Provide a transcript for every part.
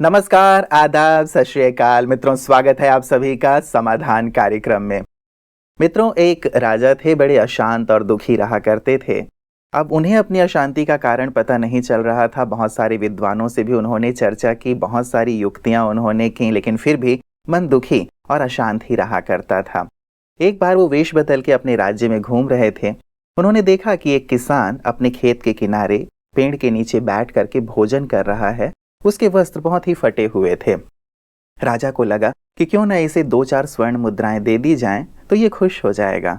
नमस्कार, आदाब, सत श्री अकाल मित्रों, स्वागत है आप सभी का समाधान कार्यक्रम में। मित्रों, एक राजा थे, बड़े अशांत और दुखी रहा करते थे। अब उन्हें अपनी अशांति का कारण पता नहीं चल रहा था। बहुत सारे विद्वानों से भी उन्होंने चर्चा की, बहुत सारी युक्तियां उन्होंने की, लेकिन फिर भी मन दुखी और अशांत ही रहा करता था। एक बार वो वेश बदल के अपने राज्य में घूम रहे थे। उन्होंने देखा कि एक किसान अपने खेत के किनारे पेड़ के नीचे बैठ करके भोजन कर रहा है। उसके वस्त्र बहुत ही फटे हुए थे। राजा को लगा कि क्यों न इसे 2-4 स्वर्ण मुद्राएं दे दी जाएं तो ये खुश हो जाएगा।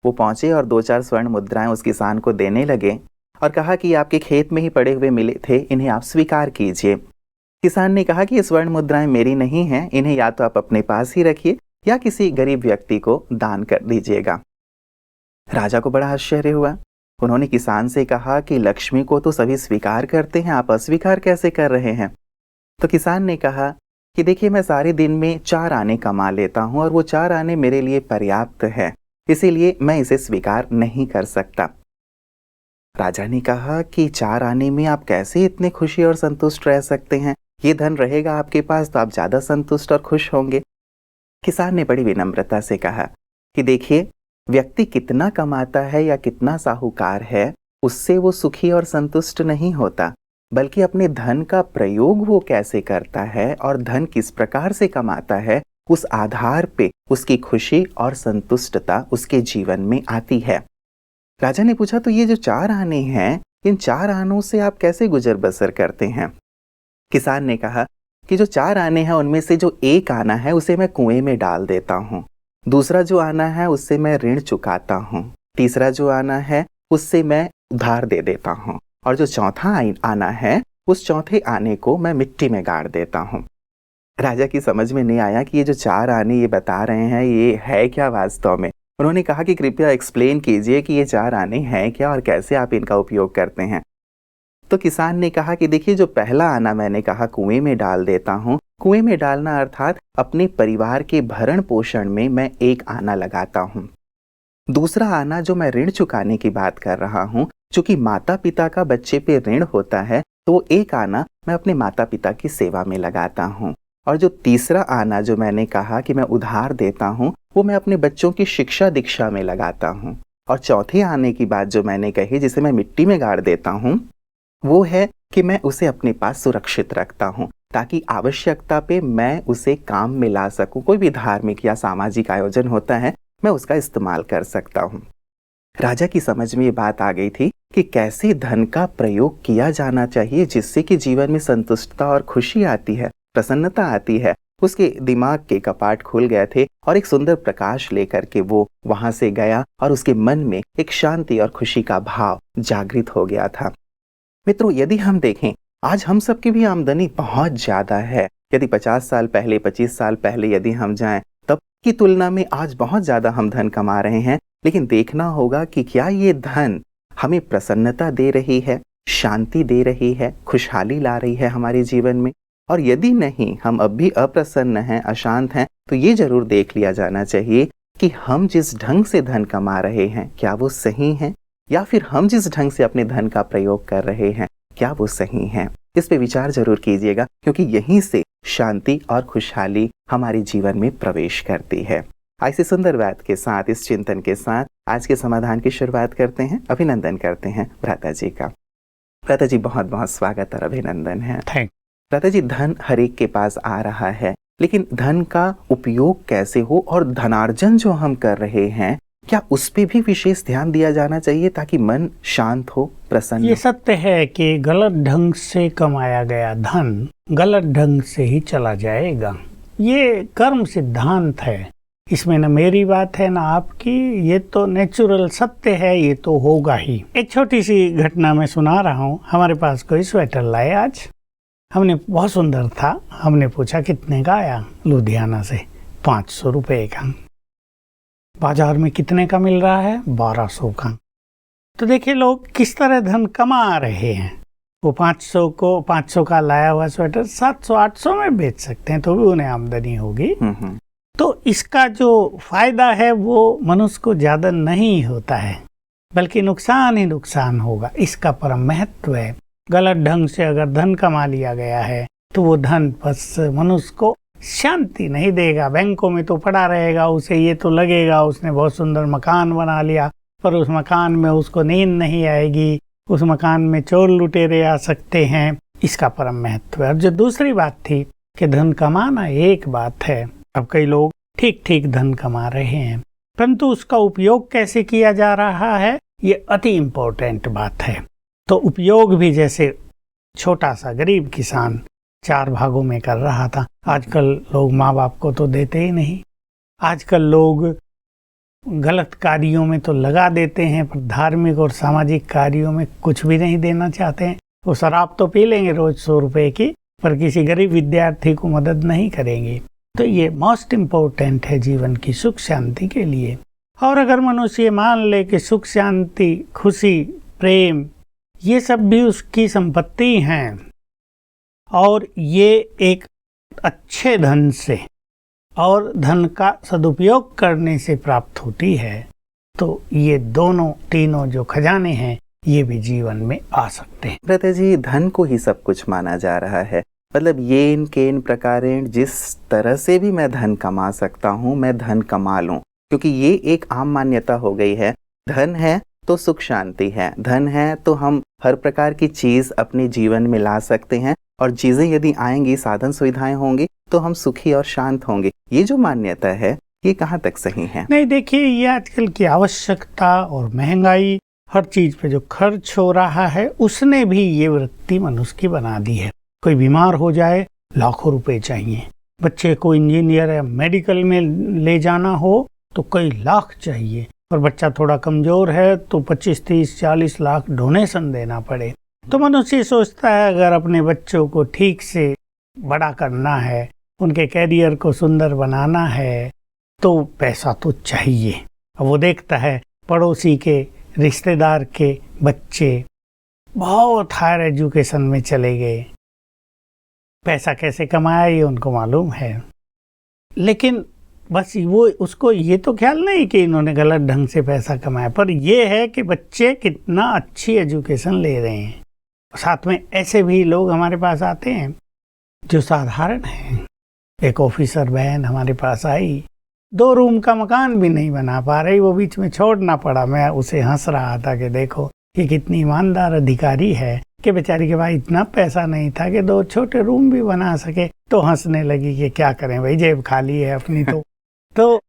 वो पहुंचे और 2-4 स्वर्ण मुद्राएं उस किसान को देने लगे और कहा कि आपके खेत में ही पड़े हुए मिले थे, इन्हें आप स्वीकार कीजिए। किसान ने कहा कि ये स्वर्ण मुद्राएं मेरी नहीं हैं, इन्हें या तो आप अपने पास ही रखिए या किसी गरीब व्यक्ति को दान कर दीजिएगा। राजा को बड़ा आश्चर्य हुआ। उन्होंने किसान से कहा कि लक्ष्मी को तो सभी स्वीकार करते हैं, आप अस्वीकार कैसे कर रहे हैं? तो किसान ने कहा कि देखिए, मैं सारे दिन में 4 आने कमा लेता हूं और वो 4 आने मेरे लिए पर्याप्त है, इसीलिए मैं इसे स्वीकार नहीं कर सकता। राजा ने कहा कि 4 आने में आप कैसे इतने खुशी और संतुष्ट रह सकते हैं? ये धन रहेगा आपके पास तो आप ज्यादा संतुष्ट और खुश होंगे। किसान ने बड़ी विनम्रता से कहा कि देखिए, व्यक्ति कितना कमाता है या कितना साहूकार है, उससे वो सुखी और संतुष्ट नहीं होता, बल्कि अपने धन का प्रयोग वो कैसे करता है और धन किस प्रकार से कमाता है, उस आधार पे उसकी खुशी और संतुष्टता उसके जीवन में आती है। राजा ने पूछा, तो ये जो 4 आने हैं, इन 4 आनों से आप कैसे गुजर बसर करते हैं? किसान ने कहा कि जो 4 आने हैं उनमें से जो 1 आना है उसे मैं कुएं में डाल देता हूँ, दूसरा जो आना है उससे मैं ऋण चुकाता हूँ, तीसरा जो आना है उससे मैं उधार दे देता हूँ, और जो चौथा आना है उस चौथे आने को मैं मिट्टी में गाड़ देता हूँ। राजा की समझ में नहीं आया कि ये जो 4 आने ये बता रहे हैं ये है क्या वास्तव में। उन्होंने कहा कि कृपया एक्सप्लेन कीजिए कि ये 4 आने हैं क्या और कैसे आप इनका उपयोग करते हैं। तो किसान ने कहा कि देखिए, जो पहला आना मैंने कहा कुएं में डाल देता हूँ, कुएं में डालना अर्थात अपने परिवार के भरण पोषण में मैं 1 आना लगाता हूँ। दूसरा आना जो मैं ऋण चुकाने की बात कर रहा हूँ, चूंकि माता पिता का बच्चे पे ऋण होता है, तो वो 1 आना मैं अपने माता पिता की सेवा में लगाता हूँ। और जो तीसरा आना जो मैंने कहा कि मैं उधार देता हूँ, वो मैं अपने बच्चों की शिक्षा दीक्षा में लगाता हूँ। और चौथे आने की बात जो मैंने कही, जिसे मैं मिट्टी में गाड़ देता हूँ, वो है कि मैं उसे अपने पास सुरक्षित रखता हूँ, ताकि आवश्यकता पे मैं उसे काम में ला सकूं। कोई भी धार्मिक या सामाजिक आयोजन होता है, मैं उसका इस्तेमाल कर सकता हूँ। राजा की समझ में ये बात आ गई थी कि कैसे धन का प्रयोग किया जाना चाहिए जिससे कि जीवन में संतुष्टता और खुशी आती है, प्रसन्नता आती है। उसके दिमाग के कपाट खुल गए थे और एक सुंदर प्रकाश लेकर के वो वहां से गया और उसके मन में एक शांति और खुशी का भाव जागृत हो गया था। मित्रों, यदि हम देखें, आज हम सबकी भी आमदनी बहुत ज्यादा है। यदि 50 साल पहले, 25 साल पहले यदि हम जाएं, तब की तुलना में आज बहुत ज्यादा हम धन कमा रहे हैं। लेकिन देखना होगा कि क्या ये धन हमें प्रसन्नता दे रही है, शांति दे रही है, खुशहाली ला रही है हमारे जीवन में। और यदि नहीं, हम अब भी अप्रसन्न हैं, अशांत हैं, तो ये जरूर देख लिया जाना चाहिए कि हम जिस ढंग से धन कमा रहे हैं, क्या वो सही है, या फिर हम जिस ढंग से अपने धन का प्रयोग कर रहे हैं, क्या वो सही है। इस पे विचार जरूर कीजिएगा, क्योंकि यहीं से शांति और खुशहाली हमारे जीवन में प्रवेश करती है। ऐसे सुंदर बात के साथ, इस चिंतन के साथ आज के समाधान की शुरुआत करते हैं। अभिनंदन करते हैं भ्राता जी का। भ्राता जी, बहुत बहुत स्वागत और अभिनंदन है। भ्राता जी, धन हर एक के पास आ रहा है, लेकिन धन का उपयोग कैसे हो और धनार्जन जो हम कर रहे हैं, क्या उस पे भी विशेष ध्यान दिया जाना चाहिए ताकि मन शांत हो, प्रसन्न? ये सत्य है कि गलत ढंग से कमाया गया धन गलत ढंग से ही चला जाएगा। ये कर्म सिद्धांत है, इसमें न मेरी बात है न आपकी, ये तो नेचुरल सत्य है, ये तो होगा ही। एक छोटी सी घटना मैं सुना रहा हूँ। हमारे पास कोई स्वेटर लाए आज, हमने बहुत सुंदर था, हमने पूछा कितने का आया, लुधियाना से 500 रुपए का। बाजार में कितने का मिल रहा है, 1200 का। तो देखिए लोग किस तरह धन कमा रहे हैं। वो 500 का लाया हुआ स्वेटर 700-800 में बेच सकते हैं, तो भी उन्हें आमदनी होगी। तो इसका जो फायदा है वो मनुष्य को ज्यादा नहीं होता है, बल्कि नुकसान ही नुकसान होगा। इसका परम महत्व है। गलत ढंग से अगर धन कमा लिया गया है तो वो धन बस मनुष्य को शांति नहीं देगा। बैंकों में तो पड़ा रहेगा, उसे ये तो लगेगा उसने बहुत सुंदर मकान बना लिया, पर उस मकान में उसको नींद नहीं आएगी, उस मकान में चोर लुटेरे आ सकते हैं। इसका परम महत्व है। और जो दूसरी बात थी कि धन कमाना एक बात है, अब कई लोग ठीक ठीक धन कमा रहे हैं, परंतु उसका उपयोग कैसे किया जा रहा है ये अति इम्पोर्टेंट बात है। तो उपयोग भी जैसे छोटा सा गरीब किसान 4 भागों में कर रहा था, आजकल लोग माँ बाप को तो देते ही नहीं। आजकल लोग गलत कार्यों में तो लगा देते हैं, पर धार्मिक और सामाजिक कार्यों में कुछ भी नहीं देना चाहते हैं। वो शराब तो पी लेंगे रोज 100 रुपए की, पर किसी गरीब विद्यार्थी को मदद नहीं करेंगे। तो ये मोस्ट इम्पोर्टेंट है जीवन की सुख शांति के लिए। और अगर मनुष्य मान ले कि सुख शांति, खुशी, प्रेम ये सब भी उसकी संपत्ति हैं और ये एक अच्छे धन से और धन का सदुपयोग करने से प्राप्त होती है, तो ये दोनों तीनों जो खजाने हैं ये भी जीवन में आ सकते हैं। भ्राता जी, धन को ही सब कुछ माना जा रहा है। मतलब येन केन प्रकारेण जिस तरह से भी मैं धन कमा सकता हूँ, मैं धन कमा लूँ, क्योंकि ये एक आम मान्यता हो गई है। धन है तो सुख शांति है, धन है तो हम हर प्रकार की चीज अपने जीवन में ला सकते हैं, और चीजें यदि आएंगी, साधन सुविधाएं होंगी, तो हम सुखी और शांत होंगे। ये जो मान्यता है ये कहाँ तक सही है? नहीं, देखिए, ये आजकल की आवश्यकता और महंगाई, हर चीज पे जो खर्च हो रहा है, उसने भी ये वृत्ति मनुष्य की बना दी है। कोई बीमार हो जाए लाखों रुपए चाहिए, बच्चे को इंजीनियर या मेडिकल में ले जाना हो तो कई लाख चाहिए, और बच्चा थोड़ा कमजोर है तो 25, 30, 40 लाख डोनेशन देना पड़े। तो मनुष्य सोचता है अगर अपने बच्चों को ठीक से बड़ा करना है, उनके कैरियर को सुंदर बनाना है, तो पैसा तो चाहिए। अब वो देखता है पड़ोसी के, रिश्तेदार के बच्चे बहुत हायर एजुकेशन में चले गए, पैसा कैसे कमाया ये उनको मालूम है, लेकिन बस वो उसको ये तो ख्याल नहीं कि इन्होंने गलत ढंग से पैसा कमाया, पर ये है कि बच्चे कितना अच्छी एजुकेशन ले रहे हैं। साथ में ऐसे भी लोग हमारे पास आते हैं जो साधारण हैं। एक ऑफिसर बहन हमारे पास आई, 2 रूम का मकान भी नहीं बना पा रही, वो बीच में छोड़ना पड़ा। मैं उसे हंस रहा था कि देखो ये कितनी ईमानदार अधिकारी है कि बेचारी के पास इतना पैसा नहीं था कि 2 छोटे रूम भी बना सके। तो हंसने लगी कि क्या करें भाई, जेब खाली है अपनी। तो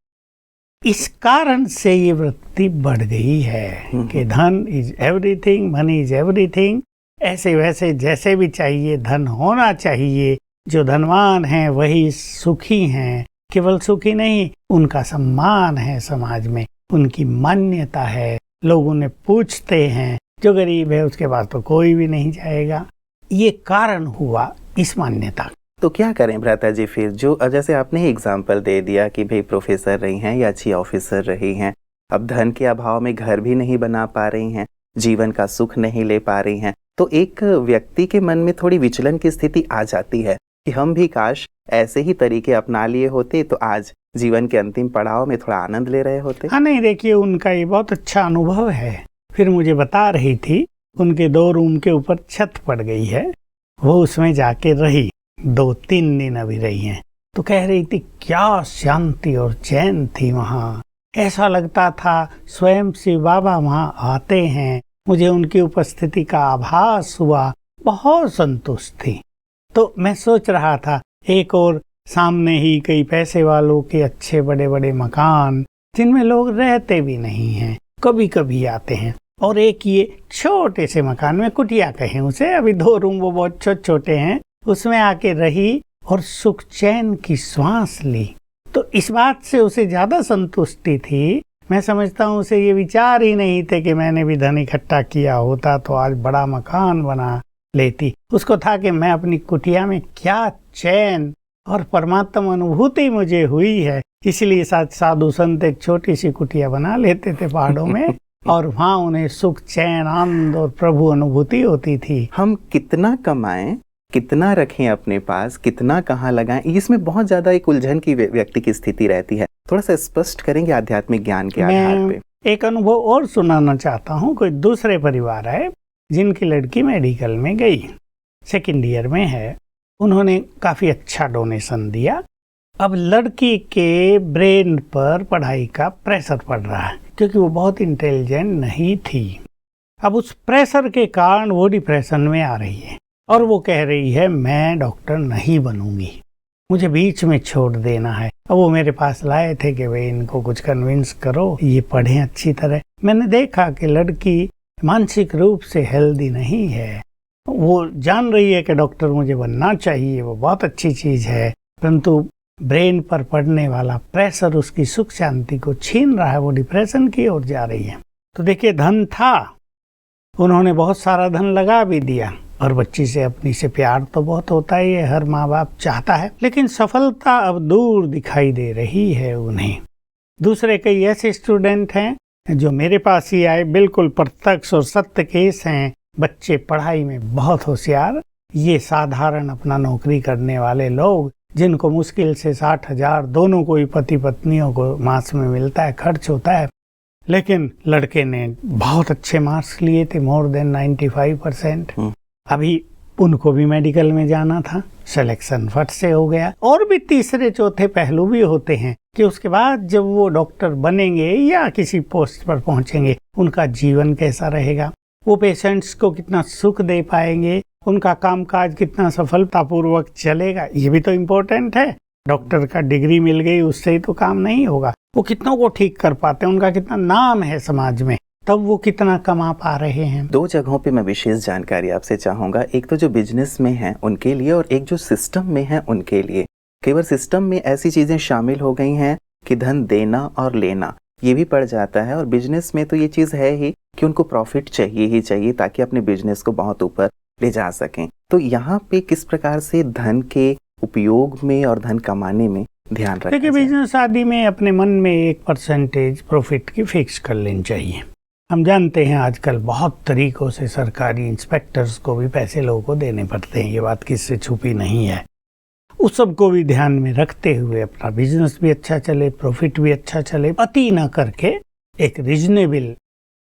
इस कारण से ये वृत्ति बढ़ गई है कि धन is everything, money is everything. ऐसे वैसे जैसे भी चाहिए धन होना चाहिए। जो धनवान हैं वही सुखी हैं, केवल सुखी नहीं, उनका सम्मान है समाज में, उनकी मान्यता है, लोग उन्हें पूछते हैं। जो गरीब है उसके पास तो कोई भी नहीं जाएगा। ये कारण हुआ इस मान्यता। तो क्या करें भ्राता जी फिर? जो जैसे आपने एग्जाम्पल दे दिया कि भाई प्रोफेसर रही हैं या अच्छी ऑफिसर रही हैं, अब धन के अभाव में घर भी नहीं बना पा रही हैं, जीवन का सुख नहीं ले पा रही हैं, तो एक व्यक्ति के मन में थोड़ी विचलन की स्थिति आ जाती है कि हम भी काश ऐसे ही तरीके अपना लिए होते तो आज जीवन के अंतिम पड़ाव में थोड़ा आनंद ले रहे होते। हाँ, नहीं, देखिए, उनका ये बहुत अच्छा अनुभव है। फिर मुझे बता रही थी उनके 2 रूम के ऊपर छत पड़ गई है, वो उसमें जाके रही, 2-3 दिन अभी रही हैं। तो कह रही थी क्या शांति और चैन थी वहाँ, ऐसा लगता था स्वयं शिव बाबा वहाँ आते हैं, मुझे उनकी उपस्थिति का आभास हुआ, बहुत संतुष्ट थी। तो मैं सोच रहा था एक और सामने ही कई पैसे वालों के अच्छे बड़े बड़े मकान जिनमें लोग रहते भी नहीं हैं, कभी कभी आते हैं, और एक ये छोटे से मकान में, कुटिया कहें उसे, अभी 2 रूम वो बहुत छोटे छोटे हैं, उसमें आके रही और सुख चैन की श्वास ली। तो इस बात से उसे ज्यादा संतुष्टि थी। मैं समझता हूँ उसे ये विचार ही नहीं थे कि मैंने भी धन इकट्ठा किया होता तो आज बड़ा मकान बना लेती। उसको था कि मैं अपनी कुटिया में क्या चैन और परमात्मा अनुभूति मुझे हुई है, इसलिए साधु संत एक छोटी सी कुटिया बना लेते थे पहाड़ों में और वहाँ उन्हें सुख चैन आनंद और प्रभु अनुभूति होती थी। हम कितना कमाएं, कितना रखें अपने पास, कितना कहाँ लगाएं, इसमें बहुत ज्यादा एक उलझन की व्यक्ति की स्थिति रहती है। थोड़ा सा स्पष्ट करेंगे आध्यात्मिक ज्ञान के आधार पे। एक अनुभव और सुनाना चाहता हूँ। कोई दूसरे परिवार है जिनकी लड़की मेडिकल में गई, 2nd ईयर में है, उन्होंने काफ़ी अच्छा डोनेशन दिया। अब लड़की के ब्रेन पर पढ़ाई का प्रेशर पड़ रहा है क्योंकि वो बहुत इंटेलिजेंट नहीं थी। अब उस प्रेशर के कारण वो डिप्रेशन में आ रही है और वो कह रही है मैं डॉक्टर नहीं बनूंगी, मुझे बीच में छोड़ देना है। अब वो मेरे पास लाए थे कि भाई इनको कुछ कन्विंस करो, ये पढ़ें अच्छी तरह। मैंने देखा कि लड़की मानसिक रूप से हेल्दी नहीं है। वो जान रही है कि डॉक्टर मुझे बनना चाहिए, वो बहुत अच्छी चीज़ है, परंतु ब्रेन पर पड़ने वाला प्रेशर उसकी सुख शांति को छीन रहा है, वो डिप्रेशन की ओर जा रही है। तो देखिए, धन था, उन्होंने बहुत सारा धन लगा भी दिया और बच्ची से अपनी से प्यार तो बहुत होता ही है, हर माँ बाप चाहता है, लेकिन सफलता अब दूर दिखाई दे रही है उन्हें। दूसरे कई ऐसे स्टूडेंट हैं जो मेरे पास ही आए, बिल्कुल प्रत्यक्ष और सत्य केस हैं। बच्चे पढ़ाई में बहुत होशियार, ये साधारण अपना नौकरी करने वाले लोग जिनको मुश्किल से 60,000 दोनों को ही पति पत्नियों को मास में मिलता है, खर्च होता है, लेकिन लड़के ने बहुत अच्छे मार्क्स लिए थे, मोर देन 95%। अभी उनको भी मेडिकल में जाना था, सिलेक्शन फट से हो गया। और भी तीसरे चौथे पहलू भी होते हैं कि उसके बाद जब वो डॉक्टर बनेंगे या किसी पोस्ट पर पहुंचेंगे, उनका जीवन कैसा रहेगा, वो पेशेंट्स को कितना सुख दे पाएंगे, उनका कामकाज कितना सफलतापूर्वक चलेगा, ये भी तो इम्पोर्टेंट है। डॉक्टर का डिग्री मिल गई उससे ही तो काम नहीं होगा, वो कितनों को ठीक कर पाते हैं, उनका कितना नाम है समाज में, तब वो कितना कमा पा रहे हैं। 2 जगहों पे मैं विशेष जानकारी आपसे चाहूंगा, एक तो जो बिजनेस में है उनके लिए और एक जो सिस्टम में है उनके लिए। कई बार सिस्टम में ऐसी चीजें शामिल हो गई हैं कि धन देना और लेना ये भी पड़ जाता है, और बिजनेस में तो ये चीज है ही कि उनको प्रॉफिट चाहिए ही चाहिए ताकि अपने बिजनेस को बहुत ऊपर ले जा सकें। तो यहाँ पे किस प्रकार से धन के उपयोग में और धन कमाने में ध्यान रखना देखिए, बिजनेस आदि में अपने मन में एक परसेंटेज प्रॉफिट की फिक्स कर लेनी चाहिए। हम जानते हैं आजकल बहुत तरीकों से सरकारी इंस्पेक्टर्स को भी पैसे लोगों को देने पड़ते हैं, ये बात किससे छुपी नहीं है। उस सब को भी ध्यान में रखते हुए अपना बिजनेस भी अच्छा चले, प्रॉफिट भी अच्छा चले, अति न करके एक रीजनेबल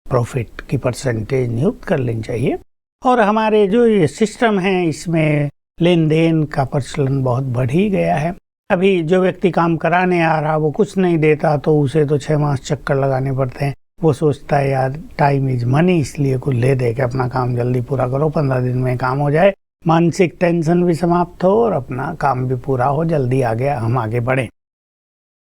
प्रॉफिट की परसेंटेज नियुक्त कर लेनी चाहिए। और हमारे जो ये सिस्टम है इसमें लेन देन का प्रचलन बहुत बढ़ ही गया है। अभी जो व्यक्ति काम कराने आ रहा वो कुछ नहीं देता तो उसे तो 6 मास चक्कर लगाने पड़ते हैं। वो सोचता है यार टाइम इज मनी, इसलिए कुछ ले दे के अपना काम जल्दी पूरा करो, 15 दिन में काम हो जाए, मानसिक टेंशन भी समाप्त हो और अपना काम भी पूरा हो, जल्दी हम आगे बढ़े।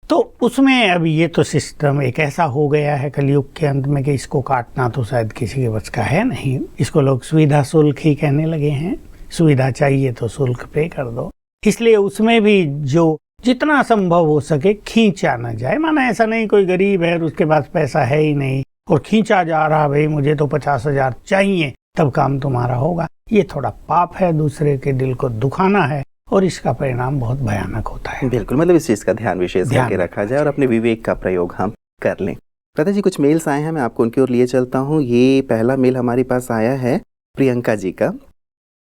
तो उसमें अभी ये तो सिस्टम एक ऐसा हो गया है कलयुग के अंत में कि इसको काटना तो शायद किसी के बस का है नहीं। इसको लोग सुविधा शुल्क ही कहने लगे हैं, सुविधा चाहिए तो शुल्क पे कर दो। इसलिए उसमें भी जो जितना संभव हो सके खींचा न जाए। माना ऐसा नहीं कोई गरीब है और उसके पास पैसा है ही नहीं और खींचा जा रहा, भाई मुझे तो 50,000 चाहिए तब काम तुम्हारा होगा, ये थोड़ा पाप है, दूसरे के दिल को दुखाना है और इसका परिणाम बहुत भयानक होता है। बिल्कुल, मतलब इस चीज का ध्यान विशेष करके रखा जाए और अपने विवेक का प्रयोग हम कर लें। प्रता जी, कुछ मेल्स आए हैं, मैं आपको उनकी ओर लिए चलता हूँ। ये पहला मेल हमारे पास आया है प्रियंका जी का,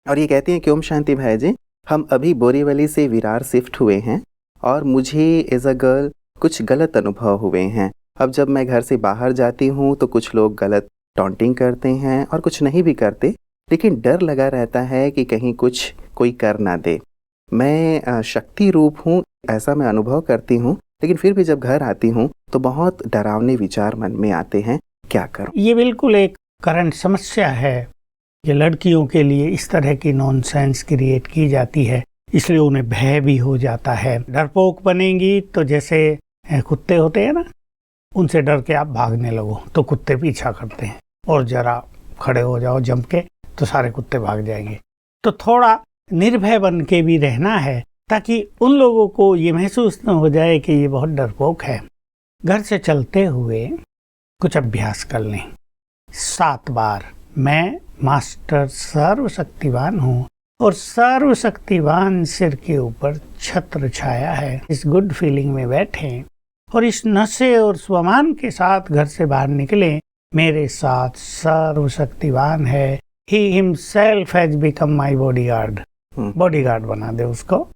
और ये कहती हैं कि ओम शांति भाई जी, हम अभी बोरीवली से विरार शिफ्ट हुए हैं और मुझे एज अ गर्ल कुछ गलत अनुभव हुए हैं। अब जब मैं घर से बाहर जाती हूँ तो कुछ लोग गलत टॉन्टिंग करते हैं और कुछ नहीं भी करते, लेकिन डर लगा रहता है कि कहीं कुछ कोई कर ना दे। मैं शक्ति रूप हूँ ऐसा मैं अनुभव करती हूँ, लेकिन फिर भी जब घर आती हूँ तो बहुत डरावने विचार मन में आते हैं, क्या करूँ? ये बिल्कुल एक करंट समस्या है कि लड़कियों के लिए इस तरह की नॉनसेंस क्रिएट की जाती है, इसलिए उन्हें भय भी हो जाता है। डरपोक बनेंगी तो जैसे कुत्ते होते हैं ना, उनसे डर के आप भागने लगो तो कुत्ते पीछा करते हैं, और जरा खड़े हो जाओ जंप के तो सारे कुत्ते भाग जाएंगे। तो थोड़ा निर्भय बन के भी रहना है ताकि उन लोगों को ये महसूस न हो जाए कि ये बहुत डरपोक है। घर से चलते हुए कुछ अभ्यास कर लें 7 बार, मैं मास्टर सर्वशक्तिवान हूँ और सर्वशक्तिवान सिर के ऊपर छत्र छाया है। इस गुड फीलिंग में बैठें और इस नशे और स्वमान के साथ घर से बाहर निकलें। मेरे साथ सर्वशक्तिवान है, he himself has become my bodyguard. Bodyguard बना दे उसको।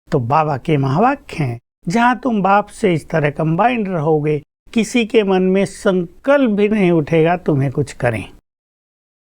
तो बाबा के महावाक्य हैं, जहाँ तुम बाप से इस तरह कंबाइंड रहोगे, किसी के मन में संकल्प भी नहीं उठेगा तुम्हें कुछ करें,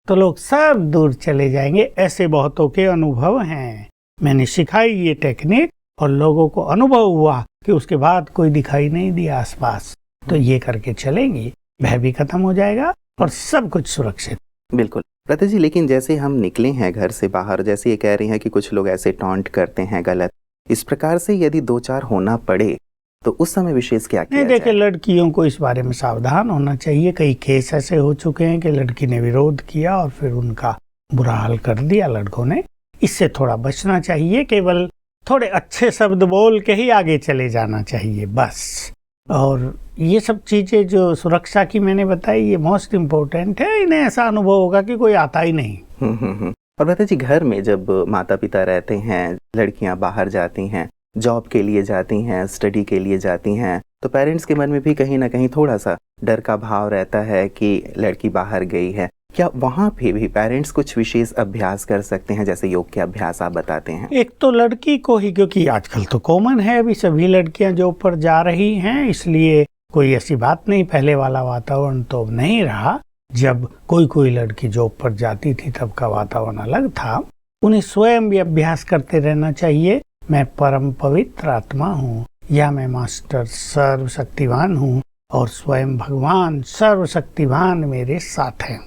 तो लोग सब दूर चले जाएंगे। ऐसे बहुतों के अनुभव हैं। मैंने सिखाई ये टेक्निक और लोगों को अनुभव हुआ कि उसके बाद कोई दिखाई नहीं दिया आसपास, तो ये करके चलेंगी, भय भी खत्म हो जाएगा और सब कुछ सुरक्षित। बिल्कुल प्रथा जी, लेकिन जैसे हम निकले हैं घर से बाहर, जैसे ये कह रही हैं कि कुछ लोग ऐसे टॉन्ट करते हैं गलत, इस प्रकार से यदि दो चार होना पड़े तो उस समय विशेष क्या किया नहीं, देखिए जाए? लड़कियों को इस बारे में सावधान होना चाहिए। कई केस ऐसे हो चुके हैं कि लड़की ने विरोध किया और फिर उनका बुरा हाल कर दिया लड़कों ने। इससे थोड़ा बचना चाहिए, केवल थोड़े अच्छे शब्द बोल के ही आगे चले जाना चाहिए बस। और ये सब चीजें जो सुरक्षा की मैंने बताई, ये मोस्ट इम्पोर्टेंट है। इन्हें ऐसा अनुभव होगा कि कोई आता ही नहीं। और प्रथा जी, घर में जब माता पिता रहते हैं, लड़कियां बाहर जाती हैं, जॉब के लिए जाती हैं, स्टडी के लिए जाती हैं, तो पेरेंट्स के मन में भी कहीं ना कहीं थोड़ा सा डर का भाव रहता है कि लड़की बाहर गई है। क्या वहाँ पे भी पेरेंट्स कुछ विशेष अभ्यास कर सकते हैं, जैसे योग के अभ्यास आप बताते हैं? एक तो लड़की को ही, क्योंकि आजकल तो कॉमन है, अभी सभी लड़कियां जॉब पर जा रही हैं, इसलिए कोई ऐसी बात नहीं। पहले वाला वातावरण तो अब नहीं रहा। जब कोई लड़की जॉब पर जाती थी तब का वातावरण अलग था। उन्हें स्वयं भी अभ्यास करते रहना चाहिए। मैं परम पवित्र आत्मा हूँ, या मैं मास्टर सर्वशक्तिवान हूँ और स्वयं भगवान सर्वशक्तिवान मेरे साथ हैं।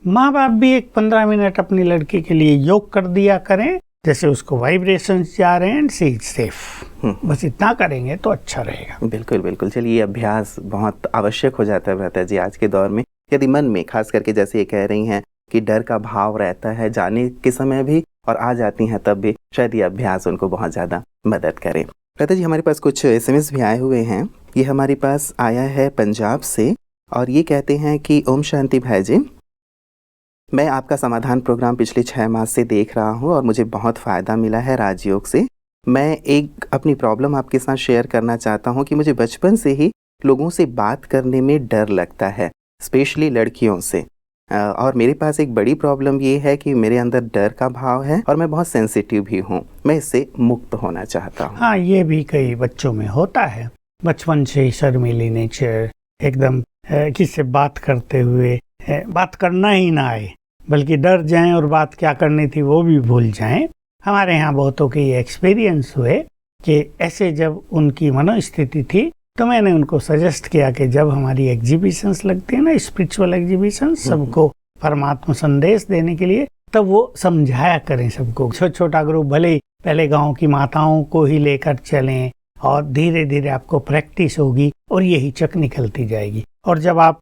माँ बाप भी एक 15 मिनट अपनी लड़की के लिए योग कर दिया करें, जैसे उसको वाइब्रेशंस जा रहे हैं, सी इज सेफ। बस इतना करेंगे तो अच्छा रहेगा। बिल्कुल बिल्कुल। चलिए, ये अभ्यास बहुत आवश्यक हो जाता है भ्राता जी आज के दौर में। यदि मन में खास करके जैसे ये कह रही हैं कि डर का भाव रहता है जाने के समय भी और आ जाती हैं तब भी, शायद ये अभ्यास उनको बहुत ज़्यादा मदद करे। भ्राता जी, हमारे पास कुछ SMS भी आए हुए हैं। ये हमारे पास आया है पंजाब से और ये कहते हैं कि ओम शांति भाई जी, मैं आपका समाधान प्रोग्राम पिछले 6 माह से देख रहा हूँ और मुझे बहुत फ़ायदा मिला है राजयोग से। मैं एक अपनी प्रॉब्लम आपके साथ शेयर करना चाहता हूँ कि मुझे बचपन से ही लोगों से बात करने में डर लगता है, स्पेशली लड़कियों से। और मेरे पास एक बड़ी प्रॉब्लम ये है कि मेरे अंदर डर का भाव है और मैं बहुत सेंसिटिव भी हूँ। मैं इससे मुक्त होना चाहता हूँ। हाँ, ये भी कई बच्चों में होता है। बचपन से ही शर्मीली नेचर, एकदम किसी से बात करते हुए बात करना ही ना आए, बल्कि डर जाएं और बात क्या करनी थी वो भी भूल जाएं। हमारे यहाँ बहुतों के ये एक्सपीरियंस हुए कि ऐसे जब उनकी मनोस्थिति थी तो मैंने उनको सजेस्ट किया कि जब हमारी एग्जीबिशंस लगती है ना, स्पिरिचुअल एग्जीबिशन, सबको परमात्मा संदेश देने के लिए, तब वो समझाया करें सबको। छोटा ग्रुप, भले पहले गांव की माताओं को ही लेकर चलें और धीरे धीरे आपको प्रैक्टिस होगी और ये हिचक निकलती जाएगी। और जब आप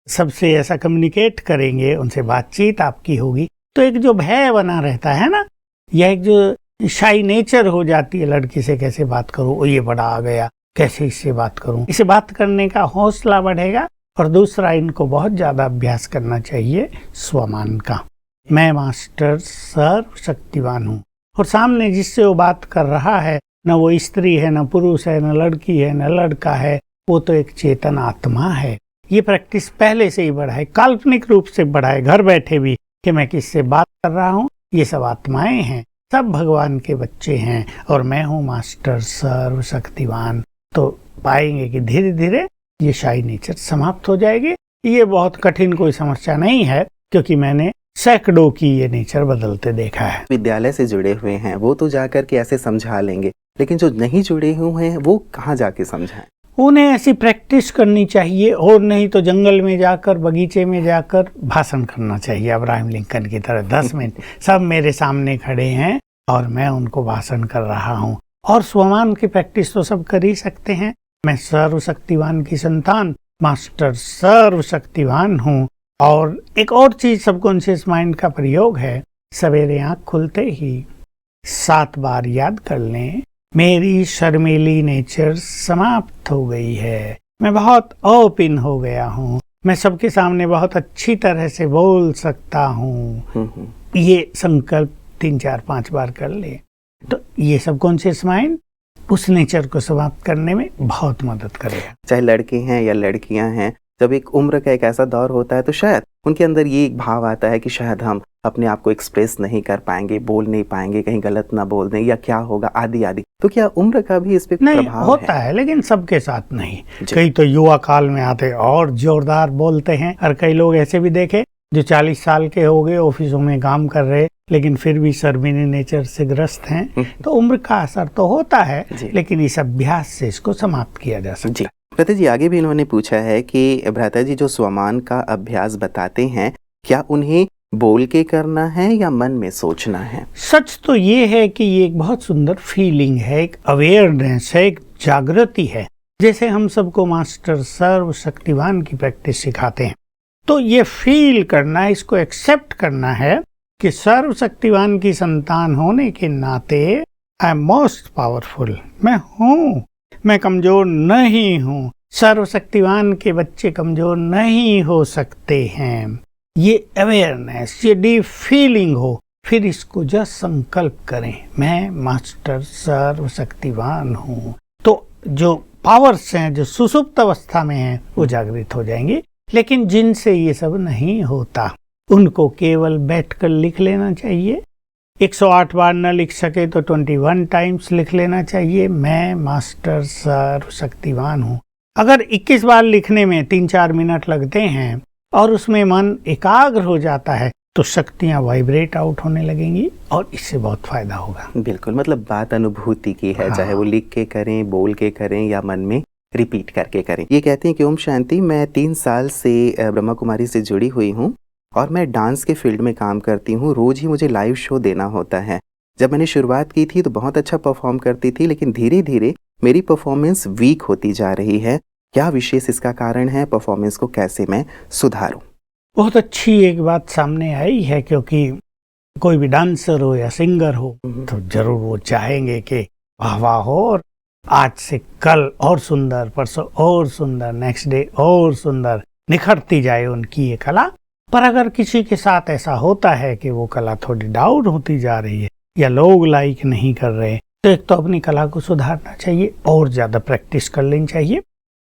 सबसे ऐसा कम्युनिकेट करेंगे, उनसे बातचीत आपकी होगी, तो एक जो भय बना रहता है ना, यह एक जो शाई नेचर हो जाती है, लड़की से कैसे बात करूं, ओ ये बड़ा आ गया, कैसे इससे बात करूं, इसे बात करने का हौसला बढ़ेगा। और दूसरा, इनको बहुत ज्यादा अभ्यास करना चाहिए स्वमान का। मैं मास्टर सर्वशक्तिवान हूँ, और सामने जिससे वो बात कर रहा है, न वो स्त्री है, न पुरुष है, न लड़की है, न लड़का है, वो तो एक चेतन आत्मा है। ये प्रैक्टिस पहले से ही बढ़ाए, काल्पनिक रूप से बढ़ाए, घर बैठे भी कि मैं किससे बात कर रहा हूँ, ये सब आत्माएं हैं, सब भगवान के बच्चे हैं और मैं हूँ मास्टर सर्वशक्तिवान। तो पाएंगे कि धीरे धीरे ये शाई नेचर समाप्त हो जाएगी। ये बहुत कठिन कोई समस्या नहीं है, क्योंकि मैंने सैकड़ों की ये नेचर बदलते देखा है। विद्यालय से जुड़े हुए हैं वो तो जाकर के ऐसे समझा लेंगे, लेकिन जो नहीं जुड़े हुए हैं वो कहाँ जाके समझाएं? उन्हें ऐसी प्रैक्टिस करनी चाहिए, और नहीं तो जंगल में जाकर, बगीचे में जाकर भाषण करना चाहिए, अब्राहम लिंकन की तरह। 10 मिनट सब मेरे सामने खड़े हैं और मैं उनको भाषण कर रहा हूँ। और स्वमान की प्रैक्टिस तो सब कर ही सकते हैं। मैं सर्वशक्तिवान की संतान, मास्टर सर्वशक्तिवान हूँ। और एक और चीज सबकॉन्शियस माइंड का प्रयोग है, सवेरे आँख खुलते ही 7 बार याद कर लें, मेरी शर्मीली नेचर समाप्त हो गई है, मैं बहुत ओपन हो गया हूँ, मैं सबके सामने बहुत अच्छी तरह से बोल सकता हूँ। ये संकल्प 3, 4, 5 बार कर ले, तो ये सबकॉन्शियस माइंड उस नेचर को समाप्त करने में बहुत मदद करेगा। चाहे लड़के हैं या लड़कियां हैं, जब एक उम्र का एक ऐसा दौर होता है तो शायद उनके अंदर ये एक भाव आता है कि शायद हम अपने आप को एक्सप्रेस नहीं कर पाएंगे, बोल नहीं पाएंगे, कहीं गलत ना बोल दें या क्या होगा, आदि आदि। तो क्या उम्र का भी इस पे प्रभाव होता है? लेकिन सबके साथ नहीं। कई तो युवा काल में आते और जोरदार बोलते हैं, और कई लोग ऐसे भी देखे जो 40 साल के हो गए, ऑफिसों में काम कर रहे, लेकिन फिर भी शर्मीली नेचर से ग्रस्त हैं, तो उम्र का असर तो होता है, लेकिन इस अभ्यास से इसको समाप्त किया जा सकता है। भ्राता जी आगे भी इन्होंने पूछा है कि भ्राता जी जो स्वमान का अभ्यास बताते हैं, क्या उन्हें बोल के करना है या मन में सोचना है? सच तो ये है कि ये एक बहुत सुंदर फीलिंग है, एक अवेयरनेस है, एक जागृति है। जैसे हम सबको मास्टर सर्वशक्तिवान की प्रैक्टिस सिखाते हैं, तो ये फील करना, इसको एक्सेप्ट करना है कि सर्वशक्तिवान की संतान होने के नाते आई एम मोस्ट पावरफुल, मैं हूँ, मैं कमजोर नहीं हूँ। सर्वशक्तिवान के बच्चे कमजोर नहीं हो सकते हैं। ये अवेयरनेस, ये डीप फीलिंग हो, फिर इसको जस्ट संकल्प करें, मैं मास्टर सर्वशक्तिवान हूँ, तो जो पावर्स हैं जो सुसुप्त अवस्था में हैं वो जागृत हो जाएंगी। लेकिन जिनसे ये सब नहीं होता उनको केवल बैठकर लिख लेना चाहिए। 108 बार न लिख सके तो 21 टाइम्स लिख लेना चाहिए, मैं मास्टर सर्वशक्तिवान हूँ। अगर 21 बार लिखने में 3-4 मिनट लगते हैं और उसमें मन एकाग्र हो जाता है तो शक्तियाँ वाइब्रेट आउट होने लगेंगी और इससे बहुत फायदा होगा। बिल्कुल, मतलब बात अनुभूति की है, चाहे वो लिख के करें, बोल के करें या मन में रिपीट करके करें। ये कहते हैं कि ओम शांति, मैं 3 साल से ब्रह्मा कुमारी से जुड़ी हुई हूँ और मैं डांस के फील्ड में काम करती हूँ। रोज ही मुझे लाइव शो देना होता है। जब मैंने शुरुआत की थी तो बहुत अच्छा परफॉर्म करती थी, लेकिन धीरे धीरे मेरी परफॉर्मेंस वीक होती जा रही है। क्या विशेष इसका कारण है? परफॉर्मेंस को कैसे मैं सुधारूं? बहुत अच्छी एक बात सामने आई है, क्योंकि कोई भी डांसर हो या सिंगर हो तो जरूर वो चाहेंगे कि वाह वाह हो और आज से कल और सुंदर, परसों और सुंदर, नेक्स्ट डे और सुंदर, निखरती जाए उनकी ये कला। पर अगर किसी के साथ ऐसा होता है कि वो कला थोड़ी डाउन होती जा रही है या लोग लाइक नहीं कर रहे, तो एक तो अपनी कला को सुधारना चाहिए और ज्यादा प्रैक्टिस कर लेनी चाहिए।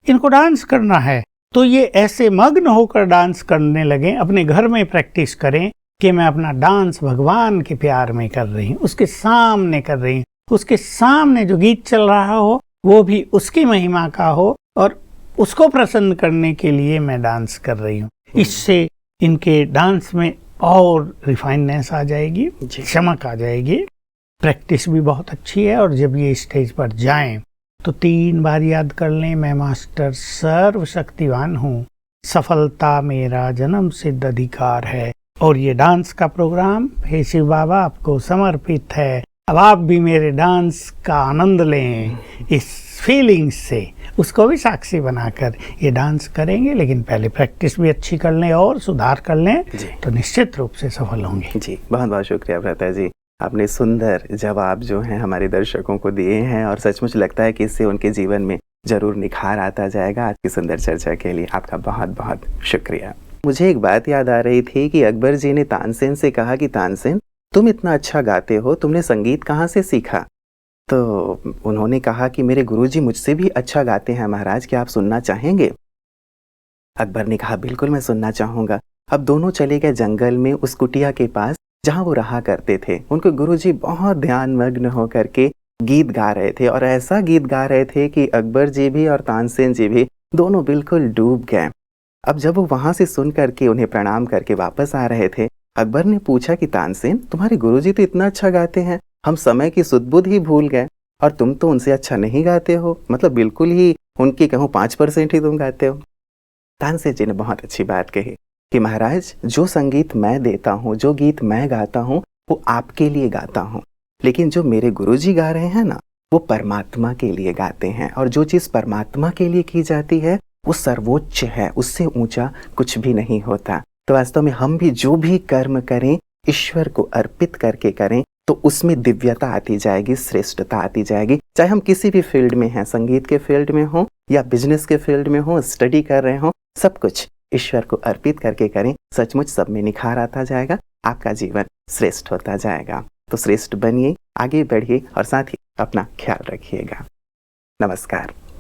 इनको डांस करना है तो ये ऐसे मग्न होकर डांस करने लगे, अपने घर में प्रैक्टिस करें कि मैं अपना डांस भगवान के प्यार में कर रही हूँ, उसके सामने कर रही हूँ, उसके सामने जो गीत चल रहा हो वो भी उसकी महिमा का हो और उसको प्रसन्न करने के लिए मैं डांस कर रही हूँ। इससे इनके डांस में और रिफाइननेस आ जाएगी, चमक आ जाएगी। प्रैक्टिस भी बहुत अच्छी है और जब ये स्टेज पर जाएं तो 3 बार याद कर लें, मैं मास्टर सर्वशक्तिवान हूँ, सफलता मेरा जन्म सिद्ध अधिकार है। और ये डांस का प्रोग्राम हे शिव बाबा आपको समर्पित है। अब आप भी मेरे डांस का आनंद लें, इस फीलिंग्स से उसको भी साक्षी बनाकर ये डांस करेंगे। लेकिन पहले प्रैक्टिस भी अच्छी कर लें और सुधार कर लें तो निश्चित रूप से सफल होंगे। जी, बहुत बहुत शुक्रिया भ्राता जी, आपने सुंदर जवाब जो हैं हमारे दर्शकों को दिए हैं और सचमुच लगता है कि इससे उनके जीवन में जरूर निखार आता जाएगा। आज की सुंदर चर्चा के लिए आपका बहुत बहुत शुक्रिया। मुझे एक बात याद आ रही थी कि अकबर जी ने तानसेन से कहा कि तानसेन, तुम इतना अच्छा गाते हो, तुमने संगीत कहाँ से सीखा? तो उन्होंने कहा कि मेरे गुरुजी मुझसे भी अच्छा गाते हैं महाराज, क्या आप सुनना चाहेंगे? अकबर ने कहा बिल्कुल मैं सुनना चाहूंगा। अब दोनों चले गए जंगल में उस कुटिया के पास जहां वो रहा करते थे। उनके गुरुजी बहुत ध्यान मग्न होकर के गीत गा रहे थे और ऐसा गीत गा रहे थे कि अकबर जी भी और तानसेन जी भी दोनों बिल्कुल डूब गए। अब जब वो वहां से सुन करके उन्हें प्रणाम करके वापस आ रहे थे, अकबर ने पूछा कि तानसेन, तुम्हारे गुरुजी तो इतना अच्छा गाते हैं, हम समय की सुध-बुध ही भूल गए और तुम तो उनसे अच्छा नहीं गाते हो, मतलब बिल्कुल ही उनकी कहूँ 5% ही तुम गाते हो। तानसेन जी ने बहुत अच्छी बात कही कि महाराज, जो संगीत मैं देता हूँ, जो गीत मैं गाता हूँ वो आपके लिए गाता हूँ, लेकिन जो मेरे गुरुजी गा रहे हैं ना, वो परमात्मा के लिए गाते हैं। और जो चीज़ परमात्मा के लिए की जाती है वो सर्वोच्च है, उससे ऊंचा कुछ भी नहीं होता। तो वास्तव में हम भी जो भी कर्म करें ईश्वर को अर्पित करके करें तो उसमें दिव्यता आती जाएगी, श्रेष्ठता आती जाएगी। चाहे हम किसी भी फील्ड में हैं, संगीत के फील्ड में हो या बिजनेस के फील्ड में हो, स्टडी कर रहे हो, सब कुछ ईश्वर को अर्पित करके करें, सचमुच सब में निखार आता जाएगा, आपका जीवन श्रेष्ठ होता जाएगा। तो श्रेष्ठ बनिए, आगे बढ़िए और साथ ही अपना ख्याल रखिएगा। नमस्कार।